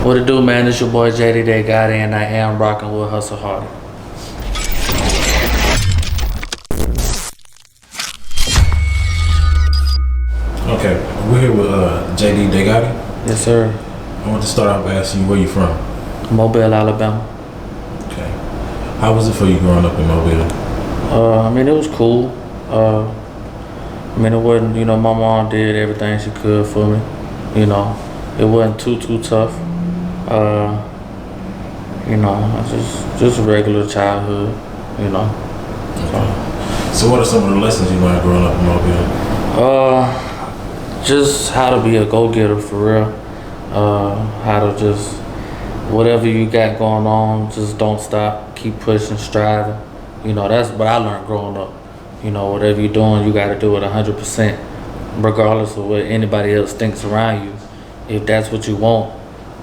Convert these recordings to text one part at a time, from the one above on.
What it do, man? It's your boy JD Daigotti, and I am rocking with HustleHearted. Okay, we're here with JD Daigotti. Yes, sir. I want to start off by asking you where you from. Mobile, Alabama. Okay. How was it for you growing up in Mobile? I mean, it was cool. I mean, it wasn't, my mom did everything she could for me. It wasn't too tough. Just a regular childhood, Okay. So what are some of the lessons you learned growing up in Mobile? Just how to be a go-getter for real. How to just, whatever you got going on, just don't stop, keep pushing, striving. That's what I learned growing up. Whatever you're doing, you got to do it 100%, regardless of what anybody else thinks around you. If that's what you want,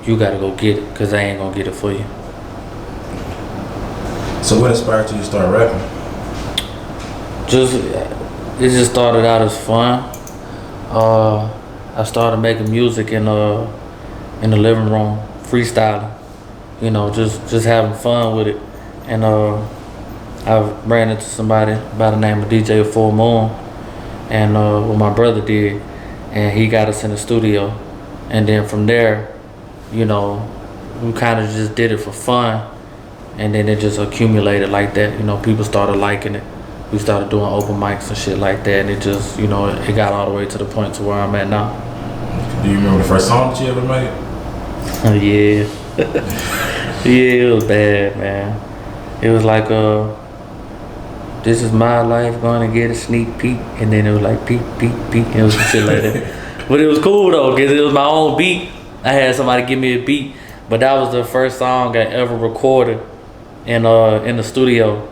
you got to go get it, because they ain't going to get it for you. So what inspired you to start rapping? It just started out as fun. I started making music in the living room, freestyling. Just having fun with it. And I ran into somebody by the name of DJ Full Moon, and what my brother did, and he got us in the studio. And then from there, we kind of just did it for fun, and then it just accumulated like that. People started liking it. We started doing open mics and shit like that, and it just, it got all the way to the point to where I'm at now. Do you remember the first song that you ever made? Yeah. Yeah, it was bad, man. It was like, this is my life, gonna get a sneak peek, and then it was like peek, peek, peek, and it was some shit like that. But it was cool though, cause it was my own beat. I had somebody give me a beat, but that was the first song I ever recorded in the studio.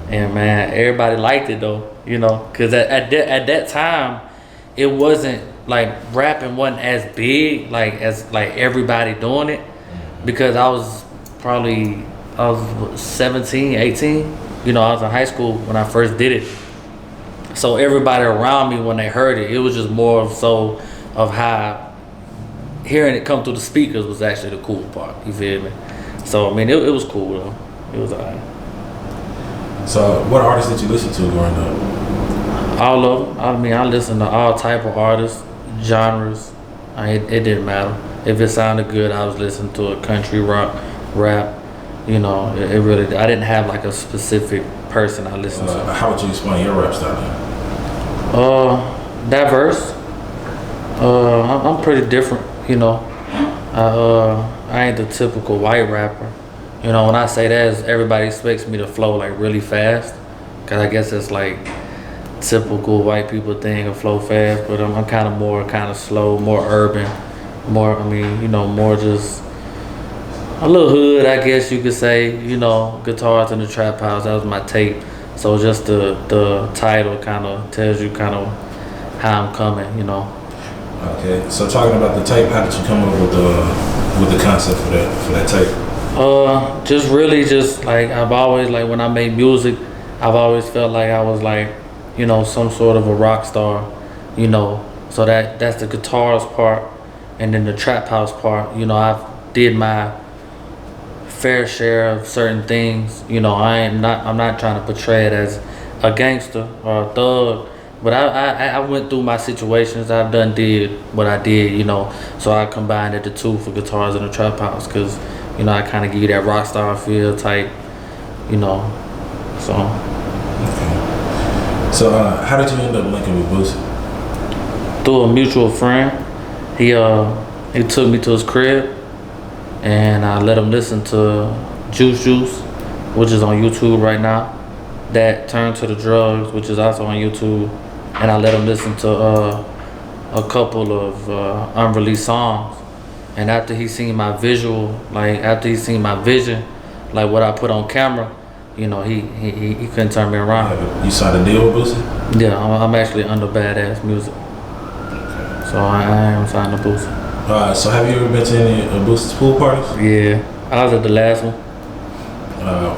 And man, everybody liked it though, cause at that time, it wasn't like rapping wasn't as big as everybody doing it, because I was 17, 18. I was in high school when I first did it. So everybody around me, when they heard it, it was just more of how hearing it come through the speakers was actually the cool part. You feel me? So I mean, it was cool though. It was alright. So what artists did you listen to growing up? All of them. I mean, I listened to all type of artists, genres. It didn't matter. If it sounded good, I was listening to a country, rock, rap. It really. I didn't have like a specific person I listened to. How would you explain your rap style? Diverse. I'm pretty different. I ain't the typical white rapper. When I say that, everybody expects me to flow like really fast, cause I guess it's like typical white people thing to flow fast. But I'm kind of slow, more urban, more. More just a little hood, I guess you could say. Guitars in the Trap House. That was my tape. So just the title kind of tells you kind of how I'm coming. Okay. So talking about the tape, how did you come up with the concept for that tape? Just like I've always, like when I made music, I've always felt like I was like, some sort of a rock star, So that's the guitars part, and then the Trap House part. I've did my fair share of certain things. I'm not trying to portray it as a gangster or a thug, but I went through my situations. I've did what I did, So I combined the two for guitars in the Trap House, cause I kind of give you that rock star feel type, so. Okay. So how did you end up linking with Boosie? Through a mutual friend. He took me to his crib, and I let him listen to Juice, which is on YouTube right now. That Turned to the Drugs, which is also on YouTube, and I let him listen to a couple of unreleased songs. And after he seen my vision, like what I put on camera, he couldn't turn me around. Yeah, you signed a deal with Boosie? Yeah, I'm actually under Badass Music. So I am signed to Boosie. So have you ever been to any of Boosie's pool parties? Yeah, I was at the last one.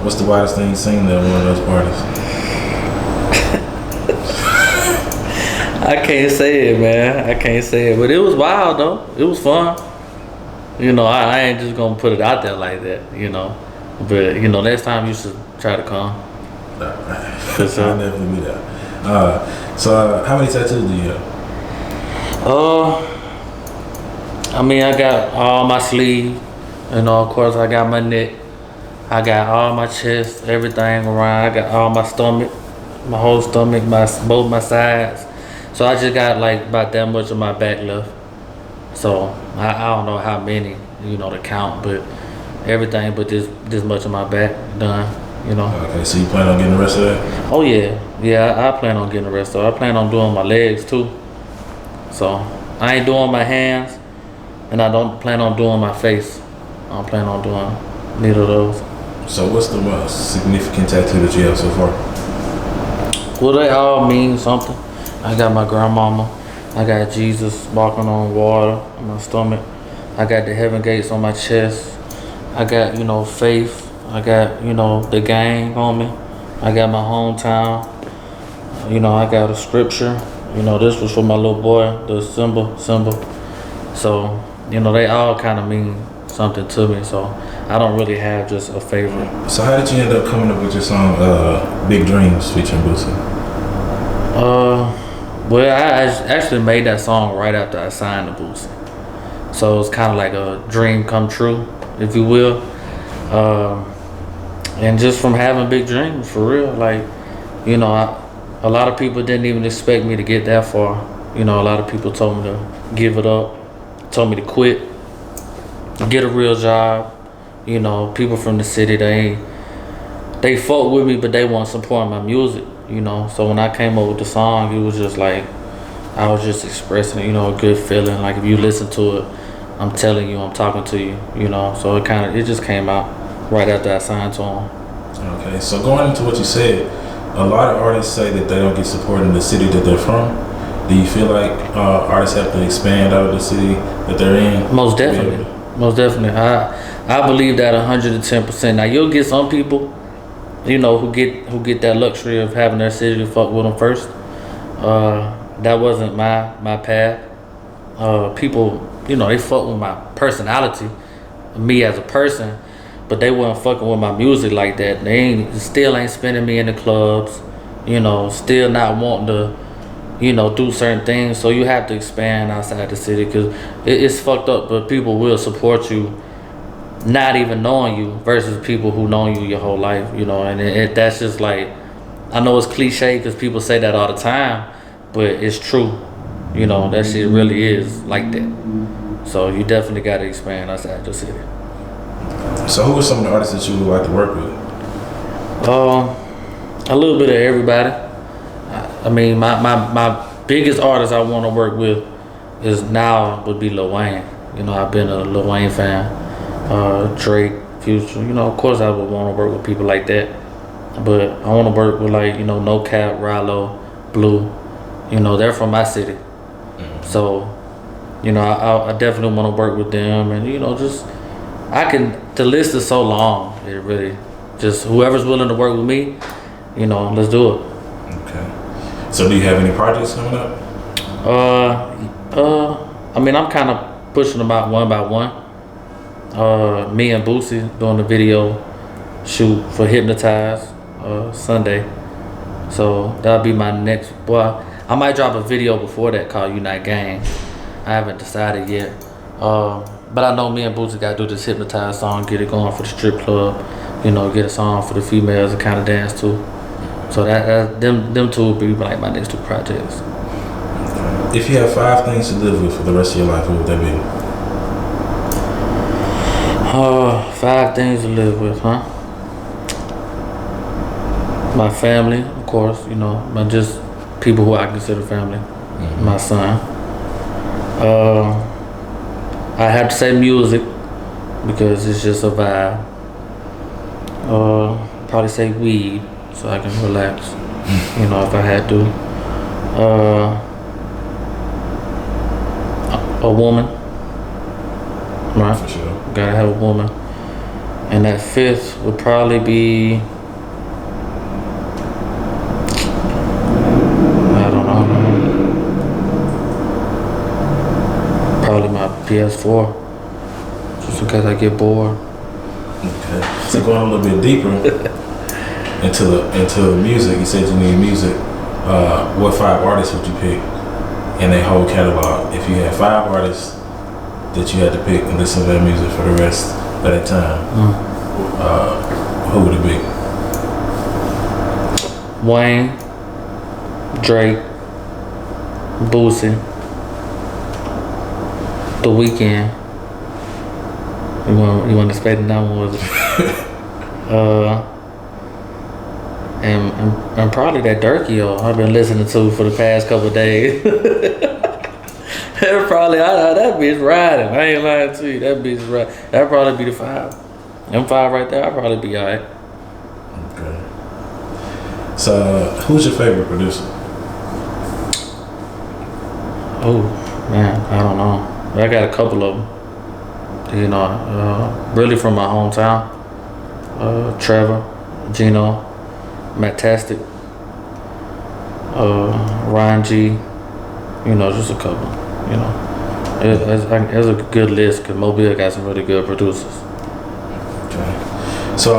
What's the wildest thing you've seen at one of those parties? I can't say it, man. I can't say it, but it was wild though. It was fun. I ain't just gonna put it out there like that, But next time you should try to come. I'll definitely be there. So how many tattoos do you have? I got all my sleeve, of course I got my neck, I got all my chest, everything around, I got all my stomach, my whole stomach, both my sides. So I just got like about that much of my back left. So I don't know how many, to count, but everything but this much of my back done, Okay, so you plan on getting the rest of that? Oh yeah, I plan on getting the rest of it. I plan on doing my legs too. So I ain't doing my hands, and I don't plan on doing my face. I don't plan on doing neither of those. So what's the most significant tattoo that you have so far? Well, they all mean something. I got my grandmama. I got Jesus walking on water on my stomach. I got the heaven gates on my chest. I got, faith. I got, the gang on me. I got my hometown. I got a scripture. This was for my little boy, the symbol. So, they all kind of mean something to me. So I don't really have just a favorite. So how did you end up coming up with your song, Big Dreams featuring Boosie? Well, I actually made that song right after I signed the Boosie. So it's kind of like a dream come true, if you will. And just from having big dreams, for real. Like, a lot of people didn't even expect me to get that far. A lot of people told me to give it up, told me to quit, get a real job. People from the city, they fought with me, but they weren't supporting my music. So when I came up with the song, it was just like I was just expressing, a good feeling. Like if you listen to it, I'm telling you, I'm talking to you, So it just came out right after I signed to him. Okay, so going into what you said, a lot of artists say that they don't get support in the city that they're from. Do you feel like artists have to expand out of the city that they're in? Most definitely. Most definitely. I believe that 110%. Now you'll get some people, who get that luxury of having their city to fuck with them first. That wasn't my path. People, they fuck with my personality, me as a person, but they weren't fucking with my music like that. They still ain't spending me in the clubs, still not wanting to, do certain things. So you have to expand outside the city because it's fucked up, but people will support you not even knowing you versus people who know you your whole life, and that's just like, I know it's cliche because people say that all the time, but it's true. That shit really is like that. So you definitely got to expand outside the city. So who are some of the artists that you would like to work with? A little bit of everybody. I mean, my biggest artist I want to work with would be Lil Wayne. I've been a Lil Wayne fan. Drake, Future. Of course I would want to work with people like that. But I want to work with like, No Cap, Rallo, Blue. They're from my city. Mm-hmm. So, I definitely want to work with them, and the list is so long. It really just whoever's willing to work with me, let's do it. Okay. So do you have any projects coming up? I'm kind of pushing them out one by one. Me and Boosie doing the video shoot for Hypnotize Sunday. So that'll be my next. Well, I might drop a video before that called Unite Gang. I haven't decided yet. But I know me and Boosie gotta do this Hypnotize song, get it going for the strip club. Get a song for the females to kind of dance to. So them two will be like my next two projects. If you have 5 things to live with for the rest of your life, what would that be? 5 things to live with, huh? My family, of course, my just people who I consider family. Mm-hmm. My son. I have to say music because it's just a vibe. Probably say weed so I can relax, if I had to. A woman, right? For sure. Gotta have a woman. And that 5th would probably be, I don't know, probably my PS4. in case I get bored. Okay. So going a little bit deeper into music, you said you need music. What 5 artists would you pick in their whole catalog? If you had 5 artists that you had to pick and listen to their music for the rest of that time, who would it be? Wayne, Drake, Boosie, The Weeknd. You want to spend that one, was it? And probably that Durkio I've been listening to for the past couple of days. Probably that bitch riding. I ain't lying to you. That bitch riding. That'd probably be the 5. Them 5 right there. I'll probably be alright. Okay. So who's your favorite producer? Oh man, I don't know. I got a couple of them. You know, really from my hometown. Trevor, Gino, Matastic, Ryan G. You know, just a couple. You know, it's a good list because Mobile got some really good producers. Okay. So,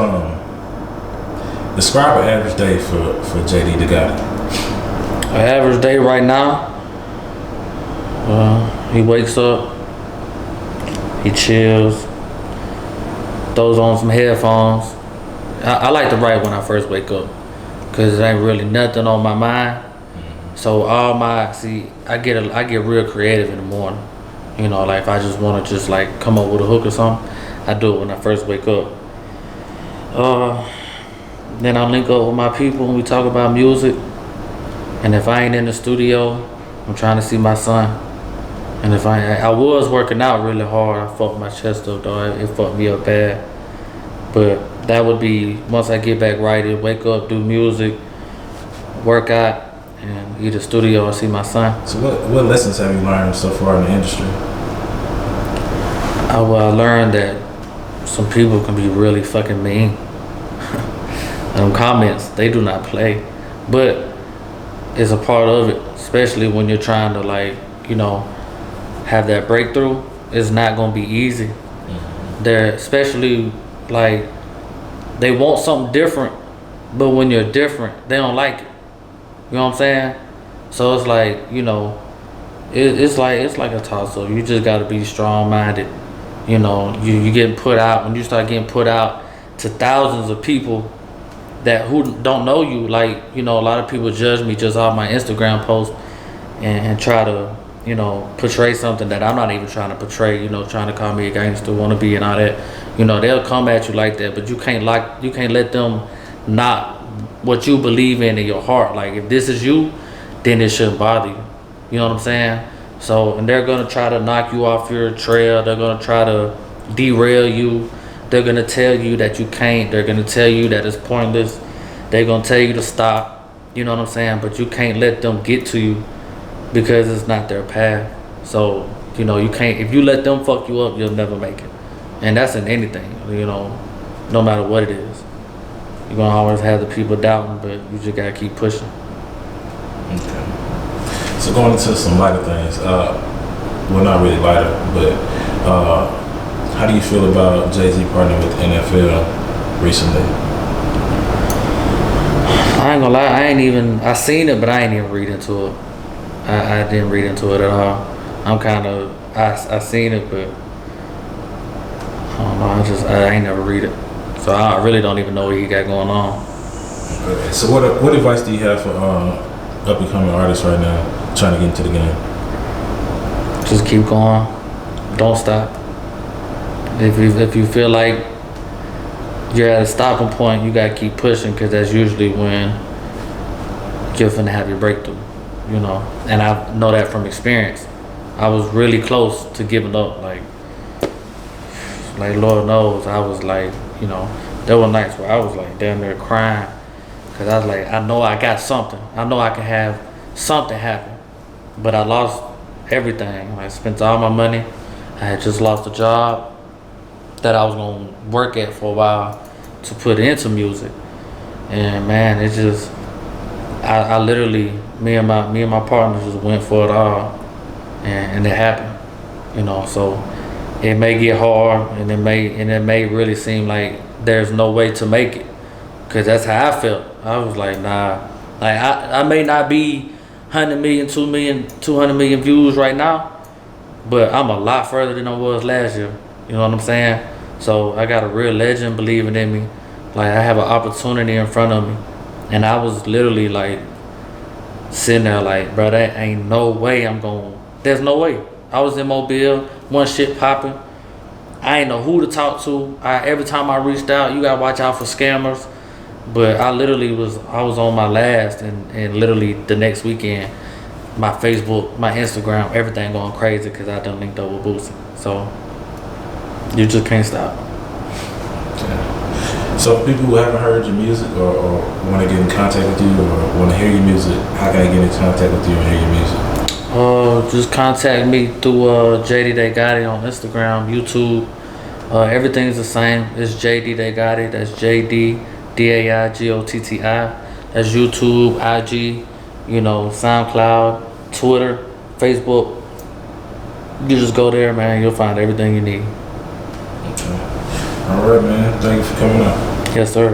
describe an average day for JD Daigotti. An average day right now, he wakes up, he chills, throws on some headphones. I like to write when I first wake up because there ain't really nothing on my mind. So I get real creative in the morning. You know, like if I just want to like come up with a hook or something, I do it when I first wake up. Then I link up with my people and we talk about music. And if I ain't in the studio, I'm trying to see my son. And if I was working out really hard, I fucked my chest up though. It fucked me up bad. But that would be once I get back right, wake up, do music, work out, and either studio or see my son. So what lessons have you learned so far in the industry? I learned that some people can be really fucking mean. Comments, they do not play. But it's a part of it, especially when you're trying to like, you know, have that breakthrough. It's not gonna be easy. They're especially like, they want something different, but when you're different, they don't like it. You know what I'm saying? So it's like, you know, it's like a toss-up. You just gotta be strong-minded. You know, you getting put out, when you start getting put out to thousands of people that who don't know you, like, you know, a lot of people judge me just off my Instagram post and try to, you know, portray something that I'm not even trying to portray, you know, trying to call me a gangster, wannabe and all that. You know, they'll come at you like that, but you can't let them knock what you believe in your heart. Like, if this is you, then it shouldn't bother you. You know what I'm saying? So, and they're gonna try to knock you off your trail. They're gonna try to derail you. They're gonna tell you that you can't. They're gonna tell you that it's pointless. They're gonna tell you to stop. You know what I'm saying? But you can't let them get to you because it's not their path. So, you know, you can't, if you let them fuck you up, you'll never make it. And that's in anything, you know, no matter what it is. You're gonna always have the people doubting, but you just gotta keep pushing. Okay. So going into some lighter things, well, not really lighter, but how do you feel about Jay-Z partnering with the NFL recently? I ain't gonna lie, I seen it, but I ain't even read into it. I didn't read into it at all. I seen it, but I don't know, I ain't never read it. So I really don't even know what he got going on. Okay. So what advice do you have for up and coming artists right now trying to get into the game? Just keep going. Don't stop. If you feel like you're at a stopping point, you gotta keep pushing, because that's usually when you're finna have your breakthrough. You know, and I know that from experience. I was really close to giving up. Like Lord knows, I was like, you know, there were nights where I was like down there crying, because I was like, I know I got something. I know I can have something happen, but I lost everything. I spent all my money. I had just lost a job that I was gonna work at for a while to put into music, and man, it just, I literally, me and my partner just went for it all, and it happened, you know. So it may get hard, and it may really seem like there's no way to make it, cause that's how I felt. I was like, nah, like I may not be 100 million, 2 million, 200 million views right now, but I'm a lot further than I was last year. You know what I'm saying? So I got a real legend believing in me. Like I have an opportunity in front of me, and I was literally like sitting there like, bro, that ain't no way I'm going. There's no way. I was in Mobile, one shit popping. I ain't know who to talk to. Every time I reached out, you gotta watch out for scammers. But I was on my last, and literally the next weekend, my Facebook, my Instagram, everything going crazy because I done linked up with Boosie. So you just can't stop. Yeah. So for people who haven't heard your music or want to get in contact with you or want to hear your music, how can I get in contact with you and hear your music? Just contact me through JD Daigotti on Instagram, YouTube. Everything's the same. It's JD Daigotti. That's JDdaigotti. That's YouTube, IG, SoundCloud, Twitter, Facebook. You just go there, man. You'll find everything you need. Okay. All right, man. Thank you for coming up. Yes, sir.